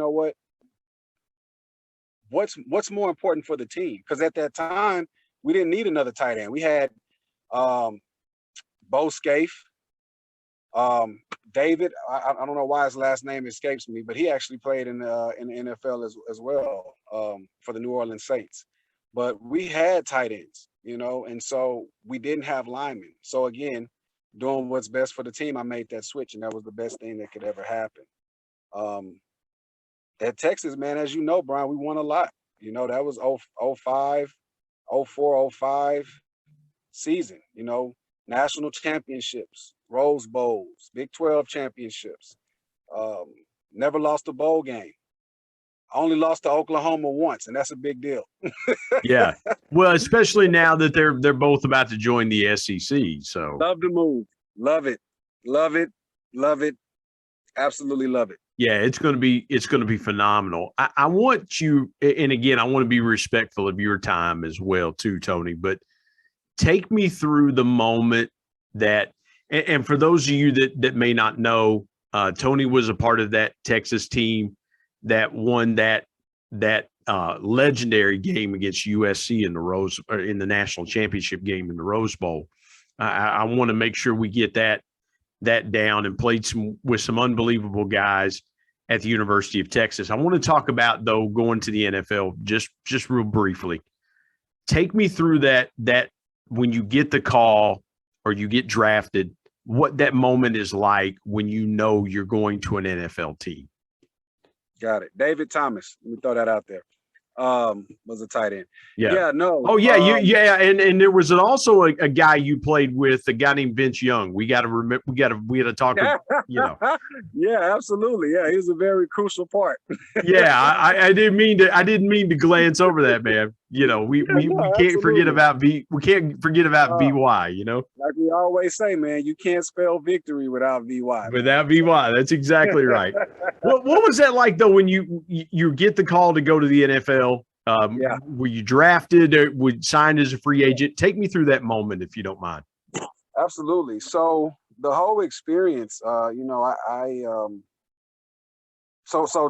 C: what's more important for the team, because at that time we didn't need another tight end. We had Bo Scaife, David. I don't know why his last name escapes me, but he actually played in the NFL as well, for the New Orleans Saints. But we had tight ends, and so we didn't have linemen. So again, doing what's best for the team, I made that switch, and that was the best thing that could ever happen. At Texas, man, as you know, Brian, we won a lot. That was 05, 04, 05 season, national championships, Rose Bowls, Big 12 championships. Never lost a bowl game. Only lost to Oklahoma once, and that's a big deal.
B: Yeah. Well, especially now that they're both about to join the SEC. So
C: love the move. Love it. Love it. Love it. Absolutely love it.
B: Yeah, it's going to be phenomenal. I want you, and again, I want to be respectful of your time as well too, Tony, but take me through the moment that, and for those of you that may not know, Tony was a part of that Texas team that won that legendary game against USC in the national championship game in the Rose Bowl. I want to make sure we get that down, and played with some unbelievable guys at the University of Texas. I want to talk about, though, going to the NFL just real briefly. Take me through that when you get the call or you get drafted, what that moment is like when you're going to an NFL team.
C: Got it. David Thomas. Let me throw that out there. Was a tight end.
B: Yeah.
C: No.
B: Oh yeah. And there was also a guy you played with, a guy named Vince Young. We got to remember. We had to talk.
C: Yeah, absolutely. Yeah, he's a very crucial part.
B: Yeah, I didn't mean to glance over that, man. We can't forget about VY.
C: Like we always say, man, you can't spell victory without VY.
B: Without VY, that's exactly right. What was that like though when you get the call to go to the NFL? Were you drafted or signed as a free agent? Take me through that moment if you don't mind.
C: Absolutely. So the whole experience, so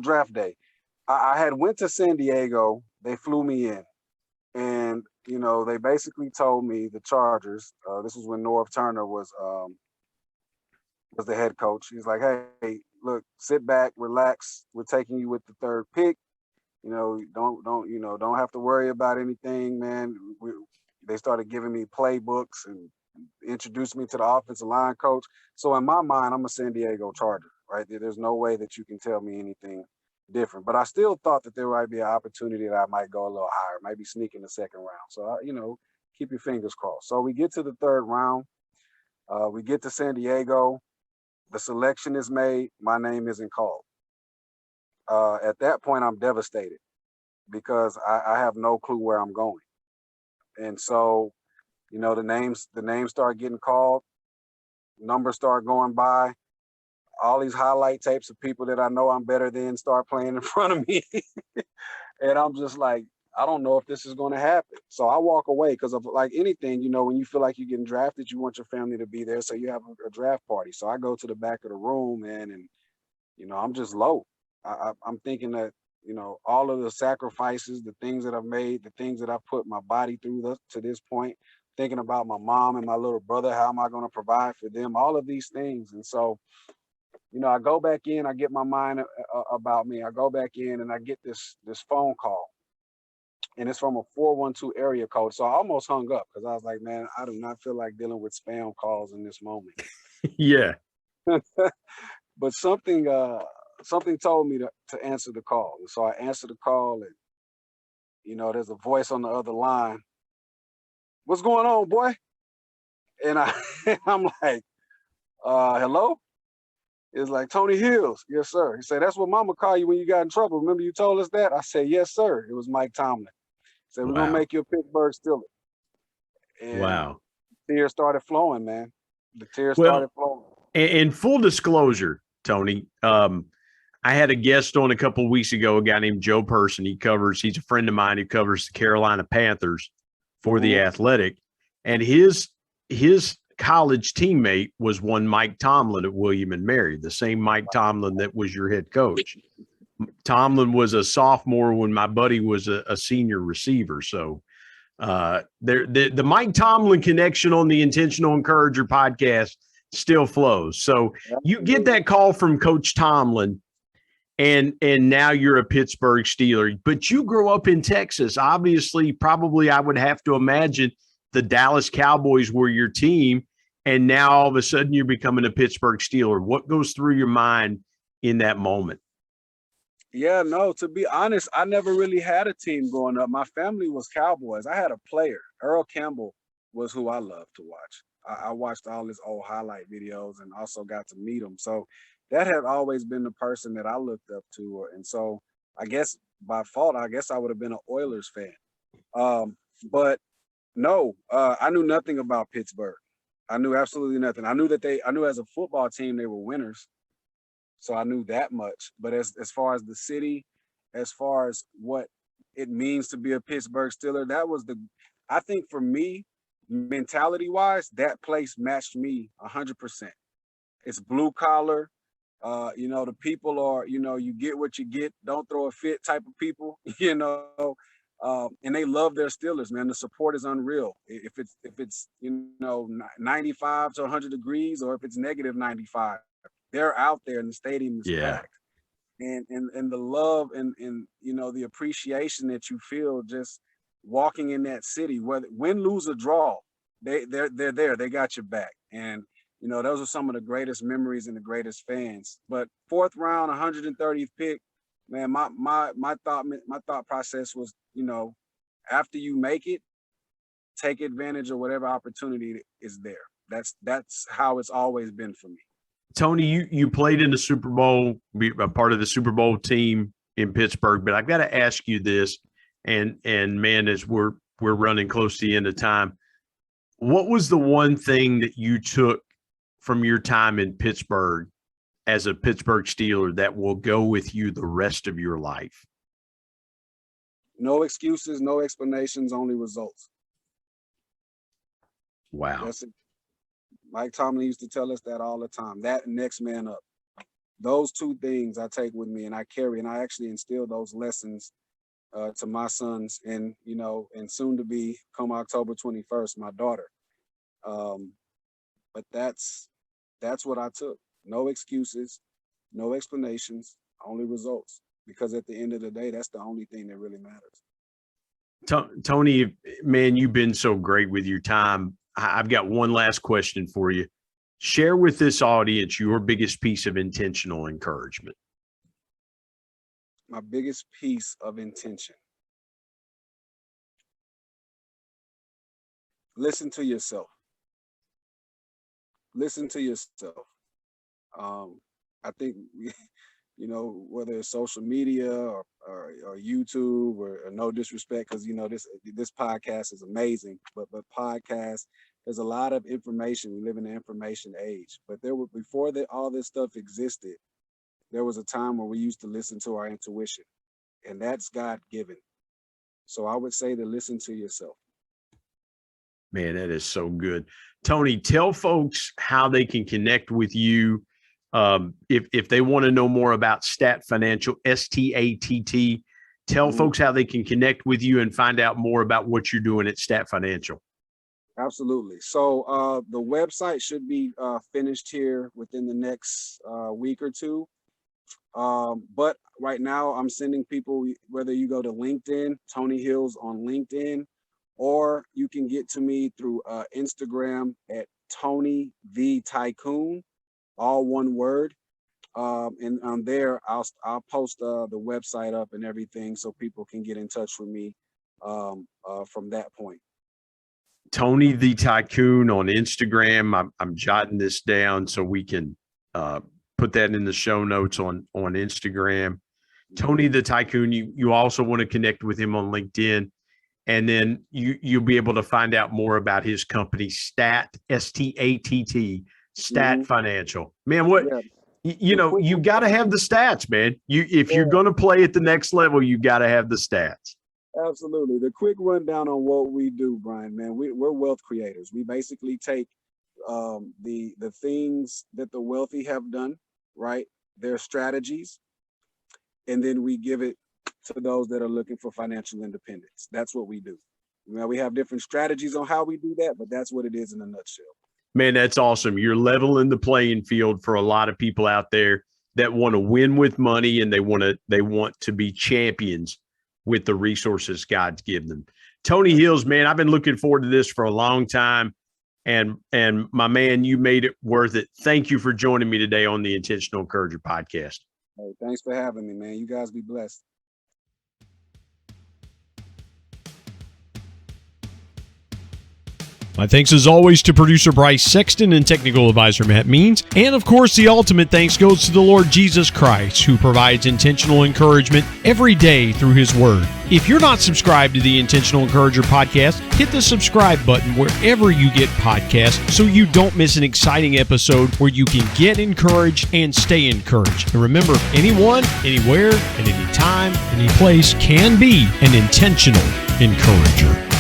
C: draft day, I had went to San Diego. They flew me in, and they basically told me, the Chargers. This was when Norv Turner was the head coach. He's like, hey, look, sit back, relax. We're taking you with the third pick. Don't have to worry about anything, man. They started giving me playbooks and introduced me to the offensive line coach. So in my mind, I'm a San Diego Charger, right? There's no way that you can tell me anything different. But I still thought that there might be an opportunity that I might go a little higher, maybe sneak in the second round. So, keep your fingers crossed. So we get to the third round. We get to San Diego. The selection is made. My name isn't called. At that point, I'm devastated because I have no clue where I'm going. And so, the names start getting called, numbers start going by, all these highlight tapes of people that I know I'm better than start playing in front of me. And I'm just like, I don't know if this is going to happen. So I walk away because of, like anything, when you feel like you're getting drafted, you want your family to be there. So you have a draft party. So I go to the back of the room, man, and, I'm just low. I'm thinking that, all of the sacrifices, the things that I've made, the things that I've put my body through to this point, thinking about my mom and my little brother, how am I going to provide for them, all of these things. And so, I go back in, I get my mind about me. I go back in and I get this phone call, and it's from a 412 area code. So I almost hung up because I was like, man, I do not feel like dealing with spam calls in this moment.
B: Yeah.
C: But something told me to answer the call. And so I answered the call, and there's a voice on the other line. What's going on, boy? And I'm like, hello? It's like, Tony Hills. Yes, sir. He said, that's what mama called you when you got in trouble. Remember you told us that? I said, yes, sir. It was Mike Tomlin. He said, we're going to make you a Pittsburgh Steeler. And
B: Wow.
C: tears started flowing, man. The tears
B: Well,
C: started flowing.
B: And full disclosure, Tony, I had a guest on a couple of weeks ago, a guy named Joe Person. He's a friend of mine who covers the Carolina Panthers for the Athletic. And his college teammate was one Mike Tomlin at William and Mary, the same Mike Tomlin that was your head coach. Tomlin was a sophomore when my buddy was a senior receiver. So the Mike Tomlin connection on the Intentional Encourager podcast still flows. So you get that call from Coach Tomlin, and now you're a Pittsburgh Steeler, but you grew up in Texas. Obviously, probably I would have to imagine the Dallas Cowboys were your team, and now all of a sudden you're becoming a Pittsburgh Steeler. What goes through your mind in that moment?
C: Yeah, no, to be honest, I never really had a team growing up. My family was Cowboys. I had a player. Earl Campbell was who I loved to watch. I watched all his old highlight videos and also got to meet him. So that had always been the person that I looked up to. And so I guess by fault, I would have been an Oilers fan. But no, I knew nothing about Pittsburgh. I knew absolutely nothing. I knew as a football team, they were winners. So I knew that much. But as far as the city, as far as what it means to be a Pittsburgh Steeler, I think for me, mentality wise, that place matched me 100%. It's blue collar. The people are, you get what you get, don't throw a fit type of people, and they love their Steelers, man. The support is unreal. If it's 95 to 100 degrees, or if it's negative 95, they're out there and the stadium is packed. And the love and the appreciation that you feel just walking in that city, whether win, lose, or draw, they're there. They got your back. And those are some of the greatest memories and the greatest fans. But 4th round, 130th pick, man, my thought process was, after you make it, take advantage of whatever opportunity is there. That's how it's always been for me.
B: Tony, you played in the Super Bowl, be a part of the Super Bowl team in Pittsburgh, but I've got to ask you this, and man, as we're running close to the end of time, what was the one thing that you took from your time in Pittsburgh as a Pittsburgh Steeler that will go with you the rest of your life?
C: No excuses, no explanations, only results.
B: Wow.
C: That's it. Mike Tomlin used to tell us that all the time, that and next man up. Those two things I take with me and I carry, and I actually instill those lessons to my sons and soon to be, come October 21st, my daughter. But that's what I took. No excuses, no explanations, only results. Because at the end of the day, that's the only thing that really matters.
B: Tony, man, you've been so great with your time. I've got one last question for you. Share with this audience your biggest piece of intentional encouragement.
C: My biggest piece of intention. Listen to yourself. Listen to yourself. I think, whether it's social media or YouTube or no disrespect, because, this podcast is amazing, but podcasts, there's a lot of information. We live in the information age, but before all this stuff existed, there was a time where we used to listen to our intuition, and that's God-given. So I would say to listen to yourself.
B: Man, that is so good. Tony, tell folks how they can connect with you. If they want to know more about S.T.A.T. Financial, S.T.A.T.T, tell folks how they can connect with you and find out more about what you're doing at S.T.A.T. Financial.
C: Absolutely. So the website should be finished here within the next week or two. But right now I'm sending people, whether you go to LinkedIn, Tony Hills on LinkedIn, or you can get to me through Instagram at Tony the Tycoon, all one word. And on there, I'll post the website up and everything so people can get in touch with me from that point.
B: Tony the Tycoon on Instagram. I'm jotting this down so we can put that in the show notes on Instagram. Tony the Tycoon. You also want to connect with him on LinkedIn, and then you'll be able to find out more about his company, S.T.A.T. S-T-A-T-T, S.T.A.T. Financial. Man, what you got to have the stats, man. If you're going to play at the next level, you got to have the stats.
C: Absolutely. The quick rundown on what we do, Brian, man, we're wealth creators. We basically take the things that the wealthy have done, right? Their strategies, and then we give it to those that are looking for financial independence. That's what we do. Now, we have different strategies on how we do that, but that's what it is in a nutshell.
B: Man, that's awesome. You're leveling the playing field for a lot of people out there that want to win with money, and they want to be champions with the resources God's given them. Tony Hills, man, I've been looking forward to this for a long time. And my man, you made it worth it. Thank you for joining me today on the Intentional Encourager podcast.
C: Hey, thanks for having me, man. You guys be blessed.
D: My thanks as always to producer Bryce Sexton and technical advisor Matt Means. And of course, the ultimate thanks goes to the Lord Jesus Christ, who provides intentional encouragement every day through his word. If you're not subscribed to the Intentional Encourager podcast, hit the subscribe button wherever you get podcasts so you don't miss an exciting episode where you can get encouraged and stay encouraged. And remember, anyone, anywhere, at any time, any place can be an intentional encourager.